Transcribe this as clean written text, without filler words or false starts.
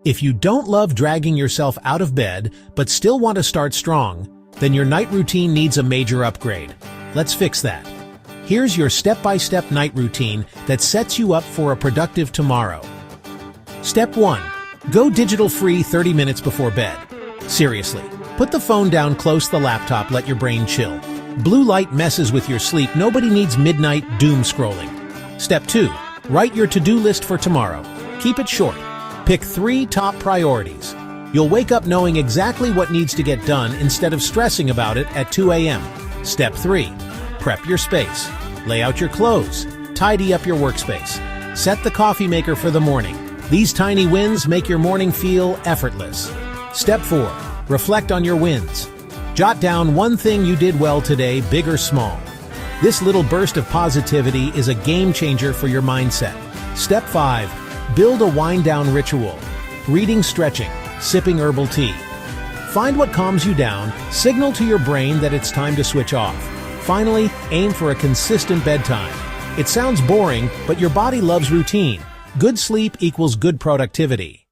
If you don't love dragging yourself out of bed but still want to start strong, then your night routine needs a major upgrade. Let's fix that. Here's your step-by-step night routine that sets you up for a productive tomorrow. Step 1. Go digital-free 30 minutes before bed. Seriously, put the phone down close to the laptop, let your brain chill. Blue light messes with your sleep, nobody needs midnight doom scrolling. Step 2. Write your to-do list for tomorrow. Keep it short. Pick 3 top priorities. You'll wake up knowing exactly what needs to get done instead of stressing about it at 2 a.m. Step 3. Prep your space. Lay out your clothes. Tidy up your workspace. Set the coffee maker for the morning. These tiny wins make your morning feel effortless. Step 4. Reflect on your wins. Jot down one thing you did well today, big or small. This little burst of positivity is a game changer for your mindset. Step 5. Build a wind-down ritual. Reading, stretching, sipping herbal tea. Find what calms you down, signal to your brain that it's time to switch off. Finally, aim for a consistent bedtime. It sounds boring, but your body loves routine. Good sleep equals good productivity.